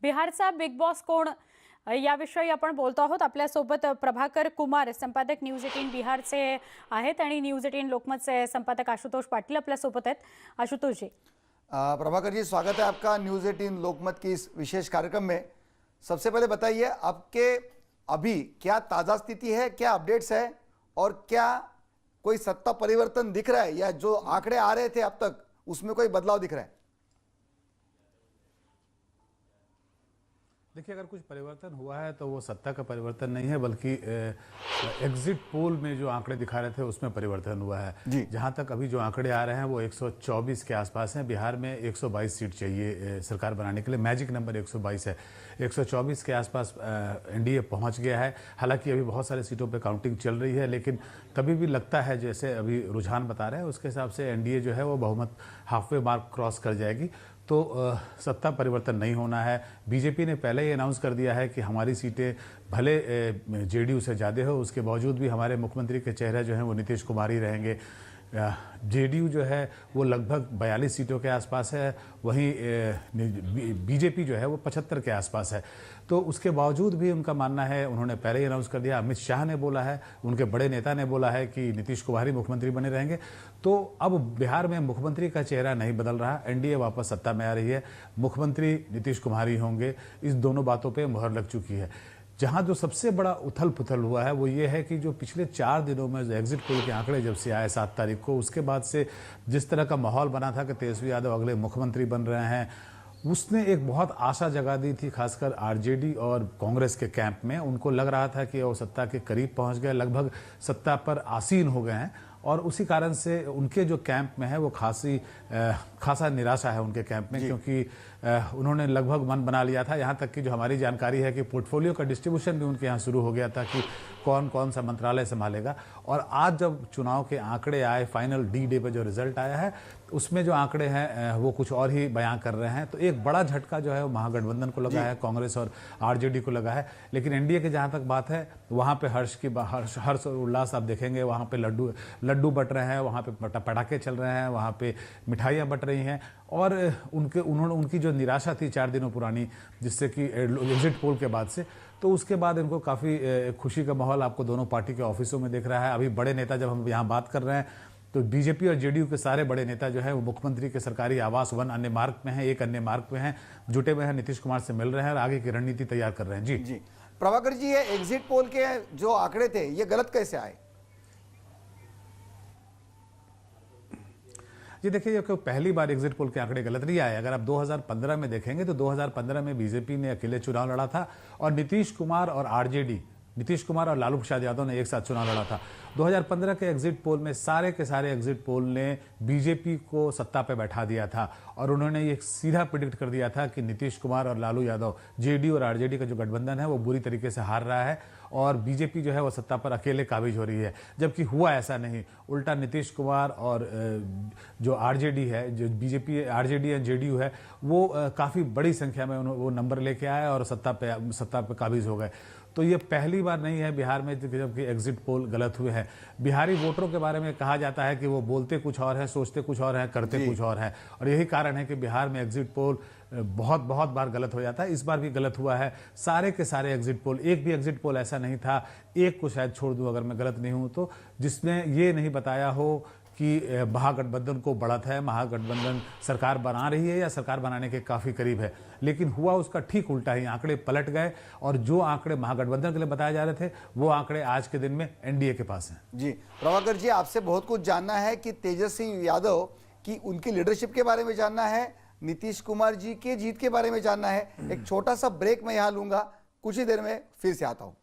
बिहारचा big boss कोण याविषयी आपण बोलतो आहोत। आपल्यासोबत प्रभाकर कुमार संपादक न्यूज 18 बिहारचे आहेत आणि न्यूज 18 लोकमतचे संपादक आशुतोष पाटील आपल्यासोबत आहेत। आशुतोष जी, प्रभाकर जी, स्वागत है आपका न्यूज 18 लोकमत की इस विशेष कार्यक्रम में। सबसे पहले बताइए आपके अभी क्या ताज़ा स्थिति है, क्या अपडेट्स है और क्या कोई सत्ता परिवर्तन दिख रहा है या जो आंकड़े आ रहे थे अब तक उसमें कोई बदलाव दिख रहा है? देखिए, अगर कुछ परिवर्तन हुआ है तो वो सत्ता का परिवर्तन नहीं है, बल्कि एग्जिट पोल में जो आंकड़े दिखा रहे थे उसमें परिवर्तन हुआ है। जहां तक अभी जो आंकड़े आ रहे हैं वो 124 के आसपास हैं। बिहार में 122 सीट चाहिए सरकार बनाने के लिए, मैजिक नंबर 122 है। 124 के आसपास एनडीए पहुंच गया है। हालांकि अभी बहुत सारे सीटों पर काउंटिंग चल रही है, लेकिन तभी भी लगता है, जैसे अभी रुझान बता रहे हैं उसके हिसाब से एनडीए जो है वो बहुमत हाफवे मार्क क्रॉस कर जाएगी। तो सत्ता परिवर्तन नहीं होना है। बीजेपी ने पहले ही अनाउंस कर दिया है कि हमारी सीटें भले जेडीयू से ज़्यादा हो, उसके बावजूद भी हमारे मुख्यमंत्री के चेहरे जो हैं वो नीतीश कुमार ही रहेंगे। जेडीयू जो है वो लगभग 42 सीटों के आसपास है, वहीं बीजेपी जो है वो 75 के आसपास है। तो उसके बावजूद भी उनका मानना है, उन्होंने पहले ही अनाउंस कर दिया, अमित शाह ने बोला है, उनके बड़े नेता ने बोला है कि नीतीश कुमार ही मुख्यमंत्री बने रहेंगे। तो अब बिहार में मुख्यमंत्री का चेहरा नहीं बदल रहा, एनडीए वापस सत्ता में आ रही है, मुख्यमंत्री नीतीश कुमार ही होंगे। इस दोनों बातों पर मुहर लग चुकी है। जहां जो सबसे बड़ा उथल पुथल हुआ है वो ये है कि जो पिछले 4 दिनों में एग्जिट पोल के आंकड़े जब से आए 7 तारीख को, उसके बाद से जिस तरह का माहौल बना था कि तेजस्वी यादव अगले मुख्यमंत्री बन रहे हैं, उसने एक बहुत आशा जगा दी थी, खासकर आरजेडी और कांग्रेस के कैंप में। उनको लग रहा था कि वो सत्ता के करीब पहुंच गए, लगभग सत्ता पर आसीन हो गए हैं, और उसी कारण से उनके जो कैंप में है वो खासा निराशा है उनके कैंप में, क्योंकि उन्होंने लगभग मन बना लिया था। यहाँ तक कि जो हमारी जानकारी है कि पोर्टफोलियो का डिस्ट्रीब्यूशन भी उनके यहाँ शुरू हो गया था कि कौन कौन सा मंत्रालय संभालेगा। और आज जब चुनाव के आंकड़े आए, फाइनल डी डे पर जो रिजल्ट आया है उसमें जो आंकड़े हैं वो कुछ और ही बयां कर रहे हैं। तो एक बड़ा झटका जो है वो महागठबंधन को लगा है, कांग्रेस और आरजेडी को लगा है। लेकिन एनडीए की जहाँ तक बात है, वहाँ पे हर्ष और उल्लास आप देखेंगे। वहाँ पे लड्डू बट रहे हैं, वहाँ पे पटाखे चल रहे हैं, वहाँ पे मिठाइयाँ बट रही हैं। और उनकी जो निराशा थी 4 दिनों पुरानी, जिससे कि एग्जिट पोल के बाद से, तो उसके बाद इनको काफ़ी खुशी का माहौल आपको दोनों पार्टी के ऑफिसों में दिख रहा है। अभी बड़े नेता, जब हम यहाँ बात कर रहे हैं, तो बीजेपी और जेडीयू के सारे बड़े नेता जो है वो मुख्यमंत्री के सरकारी आवास 1 अन्य मार्ग में है, 1 अन्य मार्ग में है, जुटे हुए हैं, नीतीश कुमार से मिल रहे हैं और आगे की रणनीति तैयार कर रहे हैं। जी प्रभाकर जी, ये एग्जिट पोल के जो आंकड़े थे ये गलत कैसे आए? जी देखिए, ये पहली बार एग्जिट पोल के आंकड़े गलत नहीं आए। अगर आप 2015 में देखेंगे तो 2015 में बीजेपी ने अकेले चुनाव लड़ा था और नीतीश कुमार और लालू प्रसाद यादव ने एक साथ चुनाव लड़ा था। 2015 के एग्जिट पोल में सारे के सारे एग्जिट पोल ने बीजेपी को सत्ता पे बैठा दिया था, और उन्होंने ये सीधा प्रिडिक्ट कर दिया था कि नीतीश कुमार और लालू यादव, जेडीयू और आरजेडी का जो गठबंधन है वो बुरी तरीके से हार रहा है और बीजेपी जो है वो सत्ता पर अकेले काबिज हो रही है। जबकि हुआ ऐसा नहीं, उल्टा नीतीश कुमार और जो आरजेडी है, जो बीजेपी आरजेडी और जेडीयू है, वो काफ़ी बड़ी संख्या में वो नंबर लेके आए और सत्ता पे काबिज हो गए। तो ये पहली बार नहीं है बिहार में जबकि एग्जिट पोल गलत हुए हैं। बिहारी वोटरों के बारे में कहा जाता है कि वो बोलते कुछ और है, सोचते कुछ और है, करते कुछ और है, और यही कारण है कि बिहार में एग्जिट पोल बहुत बार गलत हो जाता है। इस बार भी गलत हुआ है। सारे के सारे एग्जिट पोल, एक भी एग्जिट पोल ऐसा नहीं था, एक को शायद छोड़ दूं अगर मैं गलत नहीं हूं तो, जिसने ये नहीं बताया हो कि महागठबंधन को बढ़त है, महागठबंधन सरकार बना रही है या सरकार बनाने के काफ़ी करीब है। लेकिन हुआ उसका ठीक उल्टा ही, आंकड़े पलट गए और जो आंकड़े महागठबंधन के लिए बताए जा रहे थे वो आंकड़े आज के दिन में एनडीए के पास हैं। जी प्रभाकर जी, आपसे बहुत कुछ जानना है कि तेजस्वी यादव की उनकी लीडरशिप के बारे में जानना है, नीतीश कुमार जी के जीत के बारे में जानना है। एक छोटा सा ब्रेक मैं यहाँ लूंगा, कुछ ही देर में फिर से आता हूँ।